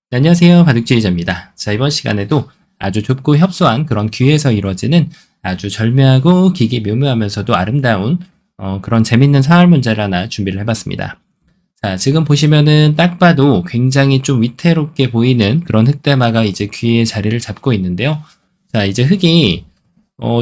네, 안녕하세요. 바둑지휘자입니다. 자, 이번 시간에도 아주 좁고 협소한 그런 귀에서 이루어지는 아주 절묘하고 기기 묘묘하면서도 아름다운 그런 재밌는 사활 문제를 하나 준비를 해봤습니다. 자, 지금 보시면은 딱 봐도 굉장히 좀 위태롭게 보이는 그런 흑대마가 이제 귀에 자리를 잡고 있는데요. 자, 이제 흑이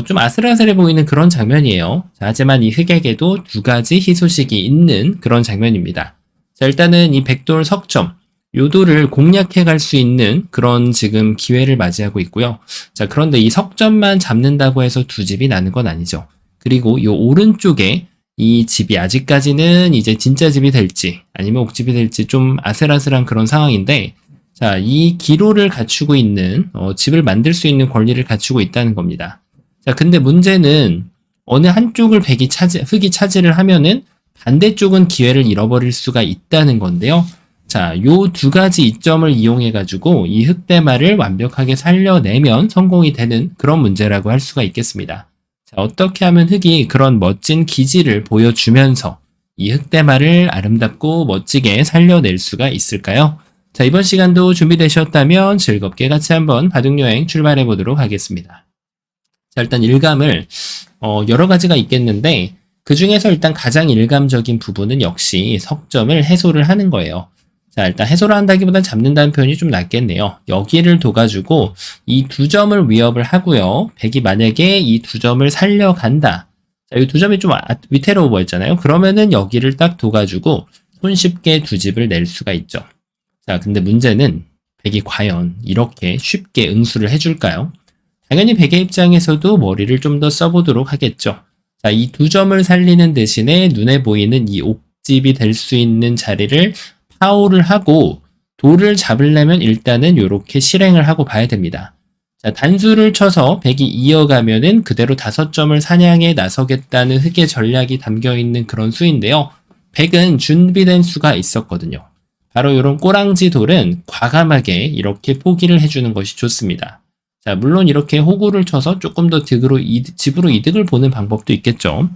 좀 아슬아슬해 보이는 그런 장면이에요. 자, 하지만 이 흑에게도 두 가지 희소식이 있는 그런 장면입니다. 자, 일단은 이 백돌 석점, 요도를 공략해 갈 수 있는 그런 지금 기회를 맞이하고 있고요. 자, 그런데 이 석점만 잡는다고 해서 두 집이 나는 건 아니죠. 그리고 이 오른쪽에 이 집이 아직까지는 이제 진짜 집이 될지 아니면 옥집이 될지 좀 아슬아슬한 그런 상황인데, 자, 이 기로를 갖추고 있는 집을 만들 수 있는 권리를 갖추고 있다는 겁니다. 자, 근데 문제는 어느 한쪽을 흑이 차지를 하면은 반대쪽은 기회를 잃어버릴 수가 있다는 건데요. 자, 요 두 가지 이점을 이용해가지고 이 흑대마를 완벽하게 살려내면 성공이 되는 그런 문제라고 할 수가 있겠습니다. 자, 어떻게 하면 흑이 그런 멋진 기지를 보여주면서 이 흑대마를 아름답고 멋지게 살려낼 수가 있을까요? 자, 이번 시간도 준비되셨다면 즐겁게 같이 한번 바둑여행 출발해 보도록 하겠습니다. 자, 일단 일감을 여러 가지가 있겠는데 그 중에서 일단 가장 일감적인 부분은 역시 석점을 해소를 하는 거예요. 자, 일단 해소를 한다기보다 잡는다는 표현이 좀 낫겠네요. 여기를 둬가지고 이 두 점을 위협을 하고요. 백이 만약에 이 두 점을 살려간다. 자, 이 두 점이 좀 위태로워 보였잖아요. 그러면은 여기를 딱 둬가지고 손쉽게 두 집을 낼 수가 있죠. 자, 근데 문제는 백이 과연 이렇게 쉽게 응수를 해줄까요? 당연히 백의 입장에서도 머리를 좀 더 써보도록 하겠죠. 자, 이 두 점을 살리는 대신에 눈에 보이는 이 옥집이 될 수 있는 자리를 파오를 하고 돌을 잡으려면 일단은 이렇게 실행을 하고 봐야 됩니다. 자, 단수를 쳐서 백이 이어가면은 그대로 5점을 사냥에 나서겠다는 흑의 전략이 담겨있는 그런 수인데요. 백은 준비된 수가 있었거든요. 바로 이런 꼬랑지 돌은 과감하게 이렇게 포기를 해주는 것이 좋습니다. 자, 물론 이렇게 호구를 쳐서 조금 더 집으로 이득을 보는 방법도 있겠죠.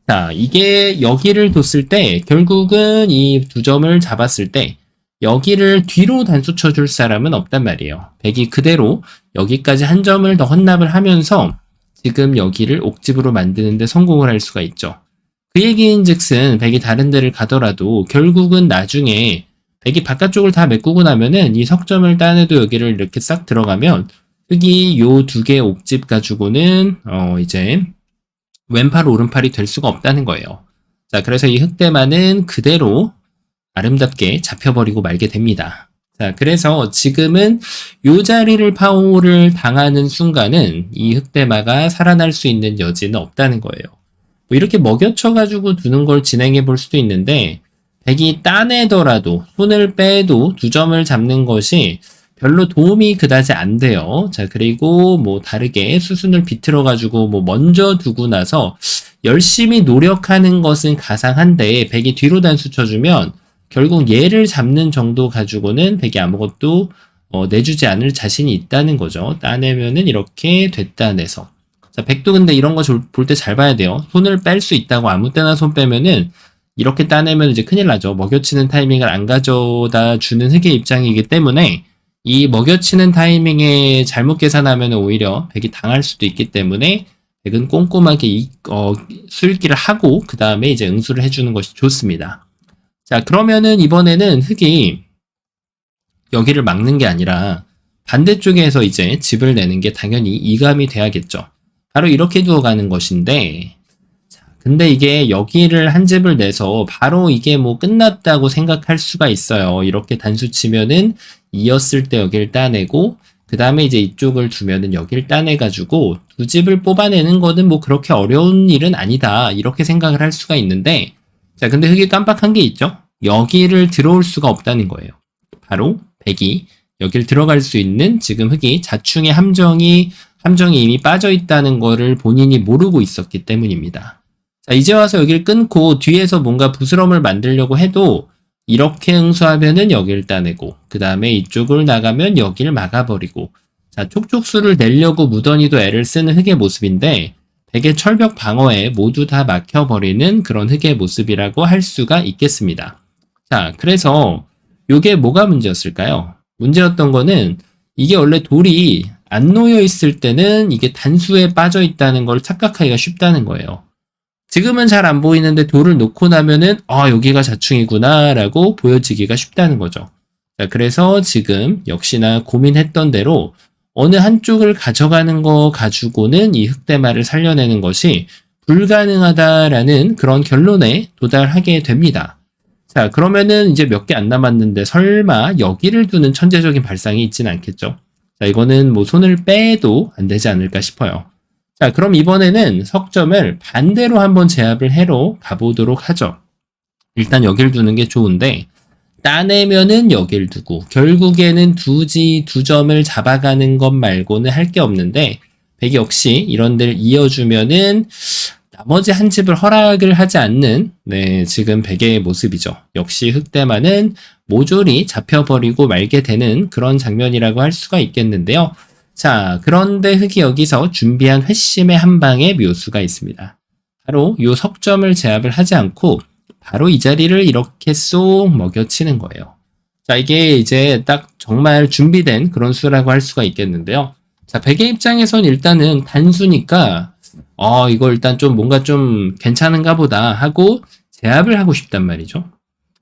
자, 이게 여기를 뒀을 때 결국은 이 두 점을 잡았을 때 여기를 뒤로 단수 쳐줄 사람은 없단 말이에요. 백이 그대로 여기까지 한 점을 더 헌납을 하면서 지금 여기를 옥집으로 만드는데 성공을 할 수가 있죠. 그 얘기인즉슨 백이 다른 데를 가더라도 결국은 나중에 백이 바깥쪽을 다 메꾸고 나면은 이 석점을 따내도 여기를 이렇게 싹 들어가면 흑이 요 두 개의 옥집 가지고는 이제 왼팔 오른팔이 될 수가 없다는 거예요. 자, 그래서 이 흑대마는 그대로 아름답게 잡혀버리고 말게 됩니다. 자, 그래서 지금은 요 자리를 파오를 당하는 순간은 이 흑대마가 살아날 수 있는 여지는 없다는 거예요. 뭐 이렇게 먹여쳐가지고 두는 걸 진행해 볼 수도 있는데 백이 따내더라도 손을 빼도 두 점을 잡는 것이 별로 도움이 그다지 안 돼요. 자, 그리고 뭐 다르게 수순을 비틀어가지고 뭐 먼저 두고 나서 열심히 노력하는 것은 가상한데 백이 뒤로 단수 쳐주면 결국 얘를 잡는 정도 가지고는 백이 아무것도 내주지 않을 자신이 있다는 거죠. 따내면은 이렇게 됐다내서. 자, 백도 근데 이런 거 볼 때 잘 봐야 돼요. 손을 뺄 수 있다고 아무 때나 손 빼면은 이렇게 따내면 이제 큰일 나죠. 먹여치는 타이밍을 안 가져다 주는 흑의 입장이기 때문에 이 먹여치는 타이밍에 잘못 계산하면 오히려 백이 당할 수도 있기 때문에 백은 꼼꼼하게 수읽기를 하고 그 다음에 이제 응수를 해주는 것이 좋습니다. 자, 그러면은 이번에는 흑이 여기를 막는 게 아니라 반대쪽에서 이제 집을 내는 게 당연히 이감이 돼야겠죠. 바로 이렇게 두어가는 것인데, 근데 이게 여기를 한 집을 내서 바로 이게 뭐 끝났다고 생각할 수가 있어요. 이렇게 단수 치면은 이었을 때 여기를 따내고 그 다음에 이제 이쪽을 두면은 여기를 따내가지고 두 집을 뽑아내는 거는 뭐 그렇게 어려운 일은 아니다. 이렇게 생각을 할 수가 있는데, 자, 근데 흑이 깜빡한 게 있죠? 여기를 들어올 수가 없다는 거예요. 바로 백이 여기를 들어갈 수 있는 지금 흑이 자충의 함정이 이미 빠져 있다는 거를 본인이 모르고 있었기 때문입니다. 자, 이제 와서 여기를 끊고 뒤에서 뭔가 부스럼을 만들려고 해도 이렇게 응수하면은 여기를 따내고 그 다음에 이쪽을 나가면 여기를 막아버리고, 자, 촉촉수를 내려고 무던히도 애를 쓰는 흑의 모습인데 백의 철벽 방어에 모두 다 막혀버리는 그런 흑의 모습이라고 할 수가 있겠습니다. 자, 그래서 요게 뭐가 문제였을까요? 문제였던 거는 이게 원래 돌이 안 놓여 있을 때는 이게 단수에 빠져 있다는 걸 착각하기가 쉽다는 거예요. 지금은 잘 안 보이는데 돌을 놓고 나면은 여기가 자충이구나 라고 보여지기가 쉽다는 거죠. 자, 그래서 지금 역시나 고민했던 대로 어느 한쪽을 가져가는 거 가지고는 이 흑대마를 살려내는 것이 불가능하다라는 그런 결론에 도달하게 됩니다. 자, 그러면은 이제 몇 개 안 남았는데 설마 여기를 두는 천재적인 발상이 있진 않겠죠? 자, 이거는 뭐 손을 빼도 안 되지 않을까 싶어요. 자, 그럼 이번에는 석점을 반대로 한번 제압을 해로 가보도록 하죠. 일단 여길 두는 게 좋은데 따내면은 여길 두고 결국에는 두 점을 잡아가는 것 말고는 할 게 없는데 백이 역시 이런 데를 이어주면은 나머지 한 집을 허락을 하지 않는 지금 백의 모습이죠. 역시 흑대마는 모조리 잡혀버리고 말게 되는 그런 장면이라고 할 수가 있겠는데요. 자, 그런데 흑이 여기서 준비한 회심의 한 방의 묘수가 있습니다. 바로 이 석점을 제압을 하지 않고 바로 이 자리를 이렇게 쏙 먹여치는 거예요. 자, 이게 이제 딱 정말 준비된 그런 수라고 할 수가 있겠는데요. 자, 백의 입장에선 일단은 단수니까 이거 일단 좀 뭔가 좀 괜찮은가 보다 하고 제압을 하고 싶단 말이죠.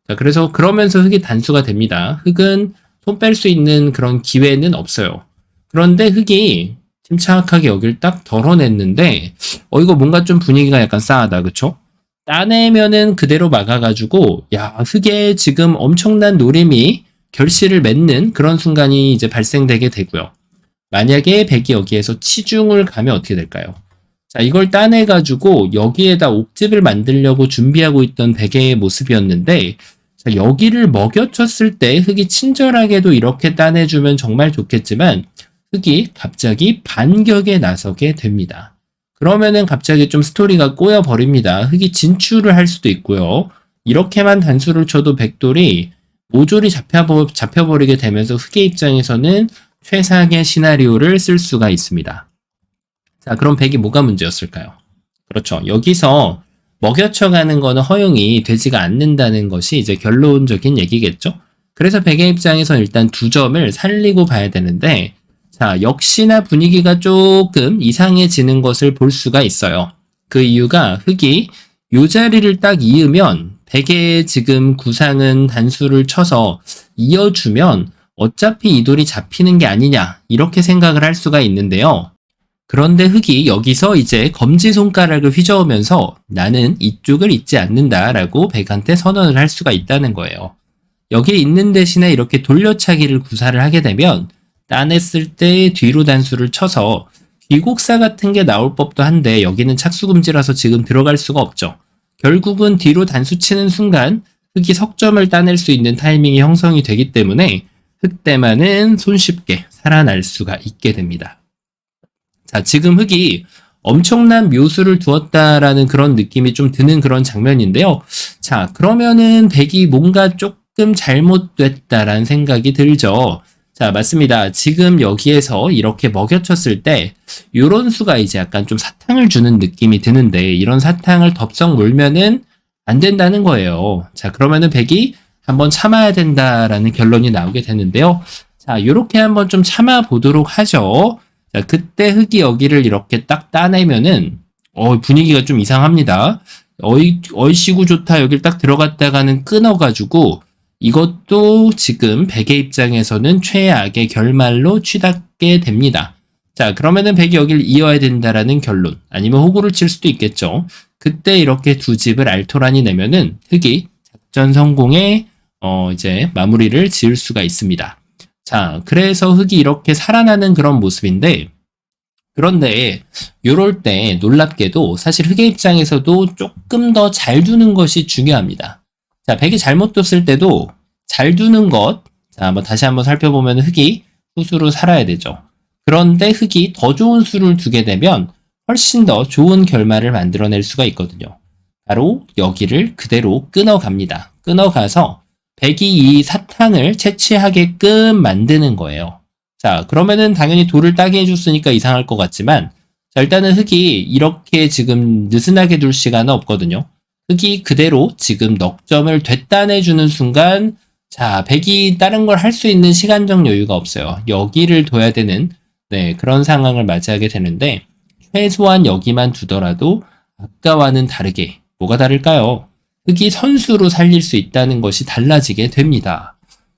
자, 그래서 그러면서 흑이 단수가 됩니다. 흑은 손 뺄 수 있는 그런 기회는 없어요. 그런데 흑이 침착하게 여길 딱 덜어냈는데 이거 뭔가 좀 분위기가 약간 싸하다, 그쵸? 따내면은 그대로 막아가지고 흑의 지금 엄청난 노림이 결실을 맺는 그런 순간이 이제 발생되게 되고요. 만약에 백이 여기에서 치중을 가면 어떻게 될까요? 자, 이걸 따내가지고 여기에다 옥집을 만들려고 준비하고 있던 백의 모습이었는데 자, 여기를 먹여쳤을 때 흑이 친절하게도 이렇게 따내주면 정말 좋겠지만 흑이 갑자기 반격에 나서게 됩니다. 그러면은 갑자기 좀 스토리가 꼬여버립니다. 흑이 진출을 할 수도 있고요. 이렇게만 단수를 쳐도 백돌이 모조리 잡혀버리게 되면서 흑의 입장에서는 최상의 시나리오를 쓸 수가 있습니다. 자, 그럼 백이 뭐가 문제였을까요? 그렇죠. 여기서 먹여쳐가는 거는 허용이 되지가 않는다는 것이 이제 결론적인 얘기겠죠? 그래서 백의 입장에서는 일단 두 점을 살리고 봐야 되는데 자, 역시나 분위기가 조금 이상해지는 것을 볼 수가 있어요. 그 이유가 흑이 이 자리를 딱 이으면 백의 지금 구상은 단수를 쳐서 이어주면 어차피 이 돌이 잡히는 게 아니냐 이렇게 생각을 할 수가 있는데요. 그런데 흑이 여기서 이제 검지손가락을 휘저으면서 나는 이쪽을 잊지 않는다라고 백한테 선언을 할 수가 있다는 거예요. 여기에 있는 대신에 이렇게 돌려차기를 구사를 하게 되면 따냈을 때 뒤로 단수를 쳐서 귀곡사 같은 게 나올 법도 한데 여기는 착수금지라서 지금 들어갈 수가 없죠. 결국은 뒤로 단수 치는 순간 흑이 석점을 따낼 수 있는 타이밍이 형성이 되기 때문에 흑대마는 손쉽게 살아날 수가 있게 됩니다. 자, 지금 흑이 엄청난 묘수를 두었다라는 그런 느낌이 좀 드는 그런 장면인데요. 자, 그러면은 백이 뭔가 조금 잘못됐다라는 생각이 들죠. 자, 맞습니다. 지금 여기에서 이렇게 먹여쳤을 때 요런 수가 이제 약간 좀 사탕을 주는 느낌이 드는데 이런 사탕을 덥석 물면은 안 된다는 거예요. 자, 그러면은 백이 한번 참아야 된다라는 결론이 나오게 되는데요. 자, 요렇게 한번 좀 참아 보도록 하죠. 자, 그때 흑이 여기를 이렇게 딱 따내면은 분위기가 좀 이상합니다. 얼씨구 좋다 여길 딱 들어갔다가는 끊어가지고 이것도 지금 백의 입장에서는 최악의 결말로 치닫게 됩니다. 자, 그러면은 백이 여길 이어야 된다라는 결론 아니면 호구를 칠 수도 있겠죠. 그때 이렇게 두 집을 알토란이 내면은 흑이 작전 성공에 이제 마무리를 지을 수가 있습니다. 자, 그래서 흑이 이렇게 살아나는 그런 모습인데 그런데 요럴 때 놀랍게도 사실 흑의 입장에서도 조금 더 잘 두는 것이 중요합니다. 자, 백이 잘못 뒀을 때도 잘 두는 것, 자, 한번 다시 한번 살펴보면 흑이 후수로 살아야 되죠. 그런데 흑이 더 좋은 수를 두게 되면 훨씬 더 좋은 결말을 만들어낼 수가 있거든요. 바로 여기를 그대로 끊어갑니다. 끊어가서 백이 이 사탕을 채취하게끔 만드는 거예요. 자, 그러면은 당연히 돌을 따게 해줬으니까 이상할 것 같지만 자, 일단은 흑이 이렇게 지금 느슨하게 둘 시간은 없거든요. 흑이 그대로 지금 넉점을 되따내주는 순간 자, 백이 다른 걸 할 수 있는 시간적 여유가 없어요. 여기를 둬야 되는 그런 상황을 맞이하게 되는데 최소한 여기만 두더라도 아까와는 다르게 뭐가 다를까요? 흑이 선수로 살릴 수 있다는 것이 달라지게 됩니다.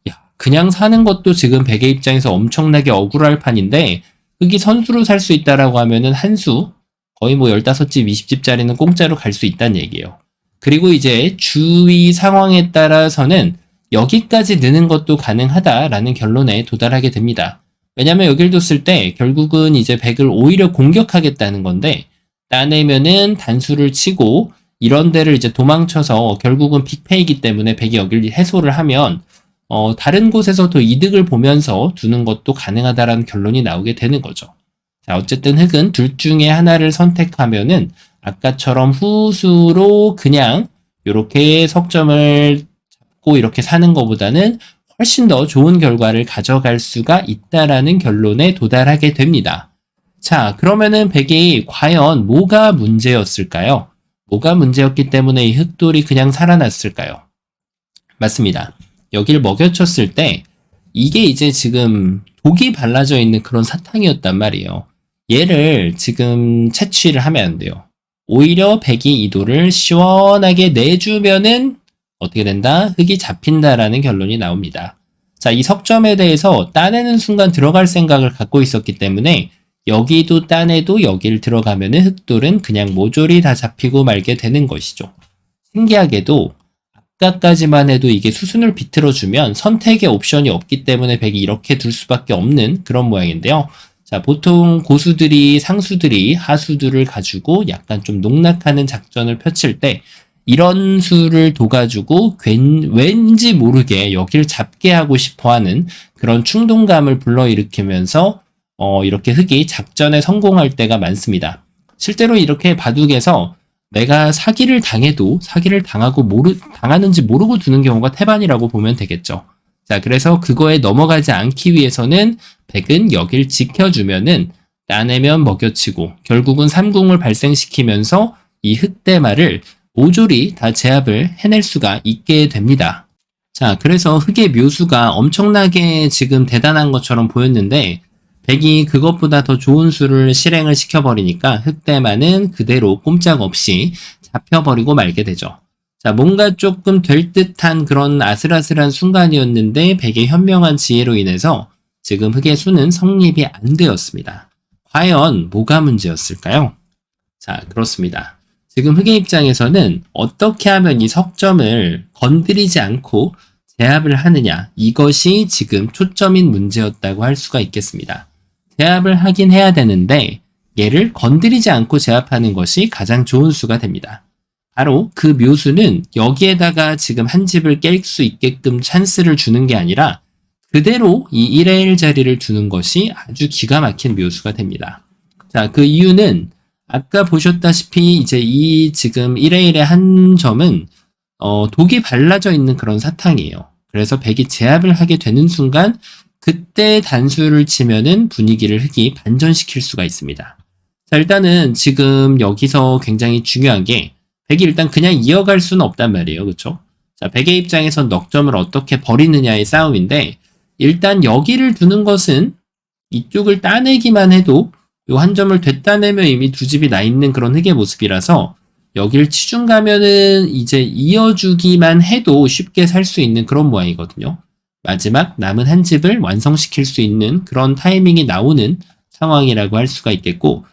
야, 그냥 사는 것도 지금 백의 입장에서 엄청나게 억울할 판인데 흑이 선수로 살 수 있다라고 하면은 한 수 거의 뭐 15집, 20집짜리는 공짜로 갈 수 있다는 얘기예요. 그리고 이제 주위 상황에 따라서는 여기까지 느는 것도 가능하다라는 결론에 도달하게 됩니다. 왜냐면 여길 뒀을 때 결국은 이제 백을 오히려 공격하겠다는 건데 따내면은 단수를 치고 이런 데를 이제 도망쳐서 결국은 빅페이기 때문에 백이 여길 해소를 하면 다른 곳에서도 이득을 보면서 두는 것도 가능하다라는 결론이 나오게 되는 거죠. 자, 어쨌든 흑은 둘 중에 하나를 선택하면은 아까처럼 후수로 그냥 이렇게 석점을 잡고 이렇게 사는 것보다는 훨씬 더 좋은 결과를 가져갈 수가 있다라는 결론에 도달하게 됩니다. 자, 그러면은 백이 과연 뭐가 문제였을까요? 뭐가 문제였기 때문에 이 흑돌이 그냥 살아났을까요? 맞습니다. 여길 먹여쳤을 때 이게 이제 지금 독이 발라져 있는 그런 사탕이었단 말이에요. 얘를 지금 채취를 하면 안 돼요. 오히려 백이 이 돌을 시원하게 내주면은 어떻게 된다? 흑이 잡힌다라는 결론이 나옵니다. 자, 이 석점에 대해서 따내는 순간 들어갈 생각을 갖고 있었기 때문에 여기도 따내도 여기를 들어가면은 흑돌은 그냥 모조리 다 잡히고 말게 되는 것이죠. 신기하게도 아까까지만 해도 이게 수순을 비틀어주면 선택의 옵션이 없기 때문에 백이 이렇게 둘 수밖에 없는 그런 모양인데요. 자, 보통 고수들이 상수들이 하수들을 가지고 약간 좀 농락하는 작전을 펼칠 때 이런 수를 둬가지고 왠지 모르게 여기를 잡게 하고 싶어하는 그런 충동감을 불러일으키면서 이렇게 흑이 작전에 성공할 때가 많습니다. 실제로 이렇게 바둑에서 내가 사기를 당해도 사기를 당하는지 모르고 두는 경우가 태반이라고 보면 되겠죠. 자, 그래서 그거에 넘어가지 않기 위해서는 백은 여길 지켜주면은 따내면 먹여치고 결국은 삼궁을 발생시키면서 이 흑대마를 모조리 다 제압을 해낼 수가 있게 됩니다. 자, 그래서 흑의 묘수가 엄청나게 지금 대단한 것처럼 보였는데 백이 그것보다 더 좋은 수를 실행을 시켜버리니까 흑대마는 그대로 꼼짝없이 잡혀버리고 말게 되죠. 자, 뭔가 조금 될 듯한 그런 아슬아슬한 순간이었는데 백의 현명한 지혜로 인해서 지금 흑의 수는 성립이 안 되었습니다. 과연 뭐가 문제였을까요? 자, 그렇습니다. 지금 흑의 입장에서는 어떻게 하면 이 석점을 건드리지 않고 제압을 하느냐, 이것이 지금 초점인 문제였다고 할 수가 있겠습니다. 제압을 하긴 해야 되는데 얘를 건드리지 않고 제압하는 것이 가장 좋은 수가 됩니다. 바로 그 묘수는 여기에다가 지금 한 집을 깰 수 있게끔 찬스를 주는 게 아니라 그대로 이 1의 1 자리를 두는 것이 아주 기가 막힌 묘수가 됩니다. 자, 그 이유는 아까 보셨다시피 이제 이 지금 1의 1의 한 점은 독이 발라져 있는 그런 사탕이에요. 그래서 백이 제압을 하게 되는 순간 그때 단수를 치면은 분위기를 흑이 반전시킬 수가 있습니다. 자, 일단은 지금 여기서 굉장히 중요한 게 백이 일단 그냥 이어갈 수는 없단 말이에요. 그쵸? 자, 백의 입장에선 넉점을 어떻게 버리느냐의 싸움인데 일단 여기를 두는 것은 이쪽을 따내기만 해도 요 한 점을 되따내면 이미 두 집이 나 있는 그런 흑의 모습이라서 여기를 치중 가면은 이제 이어주기만 해도 쉽게 살 수 있는 그런 모양이거든요. 마지막 남은 한 집을 완성시킬 수 있는 그런 타이밍이 나오는 상황이라고 할 수가 있겠고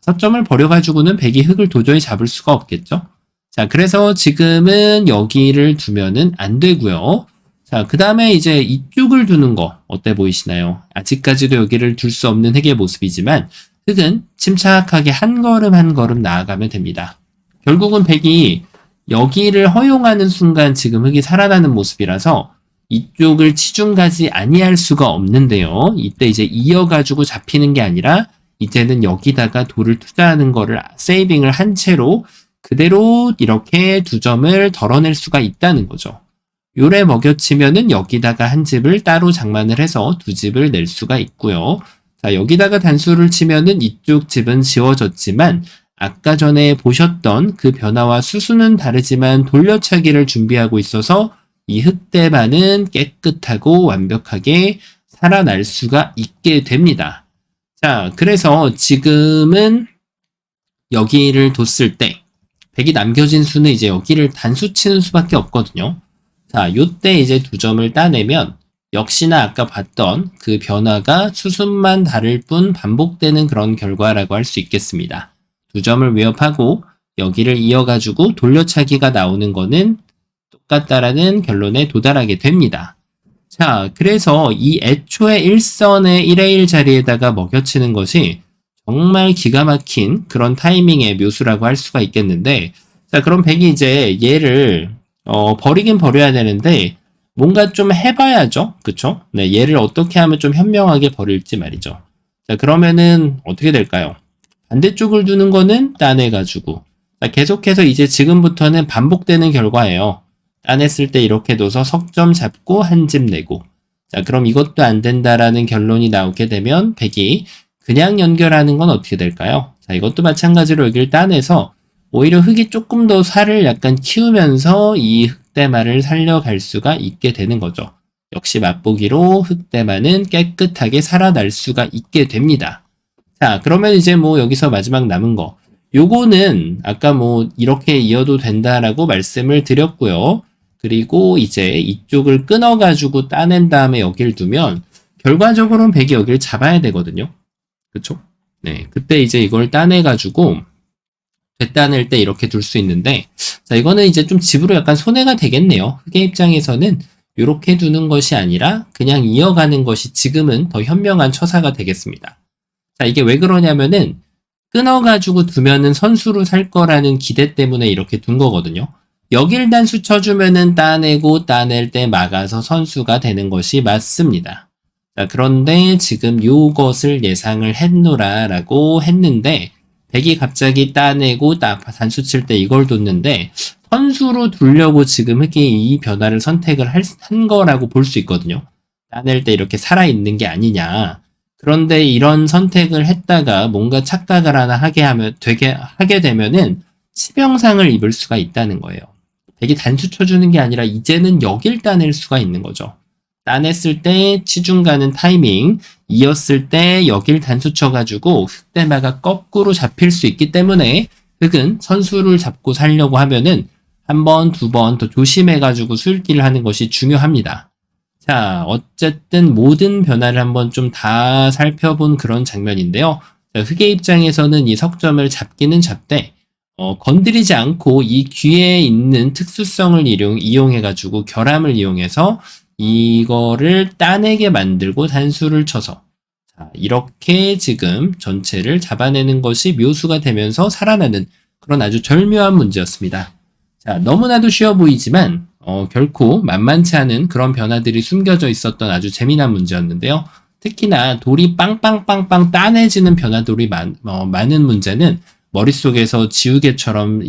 5점을 버려가지고는 백이 흑을 도저히 잡을 수가 없겠죠. 자, 그래서 지금은 여기를 두면은 안 되고요. 자, 그 다음에 이제 이쪽을 두는 거 어때 보이시나요? 아직까지도 여기를 둘 수 없는 흑의 모습이지만 흑은 침착하게 한 걸음 한 걸음 나아가면 됩니다. 결국은 백이 여기를 허용하는 순간 지금 흑이 살아나는 모습이라서 이쪽을 치중 가지 아니할 수가 없는데요. 이때 이제 이어가지고 잡히는 게 아니라 이제는 여기다가 돌을 투자하는 거를 세이빙을 한 채로 그대로 이렇게 두 점을 덜어낼 수가 있다는 거죠. 요래 먹여치면은 여기다가 한 집을 따로 장만을 해서 두 집을 낼 수가 있고요. 자, 여기다가 단수를 치면은 이쪽 집은 지워졌지만 아까 전에 보셨던 그 변화와 수수는 다르지만 돌려차기를 준비하고 있어서 이 흑대만은 깨끗하고 완벽하게 살아날 수가 있게 됩니다. 자, 그래서 지금은 여기를 뒀을 때 100이 남겨진 수는 이제 여기를 단수 치는 수밖에 없거든요. 자, 요때 이제 2점을 따내면 역시나 아까 봤던 그 변화가 수순만 다를 뿐 반복되는 그런 결과라고 할 수 있겠습니다. 2점을 위협하고 여기를 이어가지고 돌려차기가 나오는 거는 똑같다라는 결론에 도달하게 됩니다. 자, 그래서 이 애초에 1선의 1의 1 자리에다가 먹여치는 것이 정말 기가 막힌 그런 타이밍의 묘수라고 할 수가 있겠는데, 자, 그럼 100이 이제 얘를 버리긴 버려야 되는데 뭔가 좀 해봐야죠. 그쵸? 네, 얘를 어떻게 하면 좀 현명하게 버릴지 말이죠. 자, 그러면은 어떻게 될까요? 반대쪽을 두는 거는 따내가지고, 자, 계속해서 이제 지금부터는 반복되는 결과예요. 따냈을 때 이렇게 둬서 석점 잡고 한 집 내고, 자, 그럼 이것도 안 된다라는 결론이 나오게 되면 100이 그냥 연결하는 건 어떻게 될까요? 자, 이것도 마찬가지로 여기를 따내서 오히려 흙이 조금 더 살을 약간 키우면서 이 흑대마를 살려갈 수가 있게 되는 거죠. 역시 맛보기로 흑대마는 깨끗하게 살아날 수가 있게 됩니다. 자, 그러면 이제 뭐 여기서 마지막 남은 거. 요거는 아까 뭐 이렇게 이어도 된다라고 말씀을 드렸고요. 그리고 이제 이쪽을 끊어가지고 따낸 다음에 여기를 두면 결과적으로는 100이 여기를 잡아야 되거든요. 그쵸? 네, 그때 이제 이걸 따내가지고 되따낼 때 이렇게 둘 수 있는데, 자, 이거는 이제 좀 집으로 약간 손해가 되겠네요. 흑의 입장에서는 이렇게 두는 것이 아니라 그냥 이어가는 것이 지금은 더 현명한 처사가 되겠습니다. 자, 이게 왜 그러냐면은 끊어가지고 두면은 선수로 살 거라는 기대 때문에 이렇게 둔 거거든요. 여길 단수 쳐주면은 따내고 따낼 때 막아서 선수가 되는 것이 맞습니다. 자, 그런데 지금 요것을 예상을 했노라라고 했는데 100이 갑자기 따내고 단수 칠 때 이걸 뒀는데 선수로 두려고 지금 흑이 이 변화를 선택을 한 거라고 볼 수 있거든요. 따낼 때 이렇게 살아있는 게 아니냐. 그런데 이런 선택을 했다가 뭔가 착각을 하나 하게 되면은 치명상을 입을 수가 있다는 거예요. 100이 단수 쳐주는 게 아니라 이제는 여길 따낼 수가 있는 거죠. 따냈을 때 치중 가는 타이밍, 이었을 때 여길 단수 쳐가지고 흑대마가 거꾸로 잡힐 수 있기 때문에 흑은 선수를 잡고 살려고 하면은 한 번, 두 번 더 조심해가지고 술기를 하는 것이 중요합니다. 자, 어쨌든 모든 변화를 한번 좀 다 살펴본 그런 장면인데요. 자, 흑의 입장에서는 이 석점을 잡기는 잡되 건드리지 않고 이 귀에 있는 특수성을 이용해가지고 결함을 이용해서 이거를 따내게 만들고 단수를 쳐서 자, 이렇게 지금 전체를 잡아내는 것이 묘수가 되면서 살아나는 그런 아주 절묘한 문제였습니다. 자, 너무나도 쉬워 보이지만 결코 만만치 않은 그런 변화들이 숨겨져 있었던 아주 재미난 문제였는데요. 특히나 돌이 빵빵빵빵 따내지는 변화들이 많은 문제는 머릿속에서 지우개처럼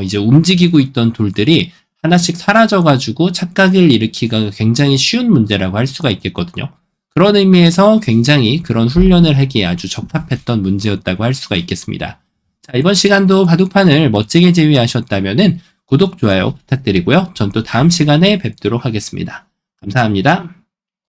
이제 움직이고 있던 돌들이 하나씩 사라져가지고 착각을 일으키기가 굉장히 쉬운 문제라고 할 수가 있겠거든요. 그런 의미에서 굉장히 그런 훈련을 하기에 아주 적합했던 문제였다고 할 수가 있겠습니다. 자, 이번 시간도 바둑판을 멋지게 제위하셨다면은 구독, 좋아요 부탁드리고요. 전 또 다음 시간에 뵙도록 하겠습니다. 감사합니다.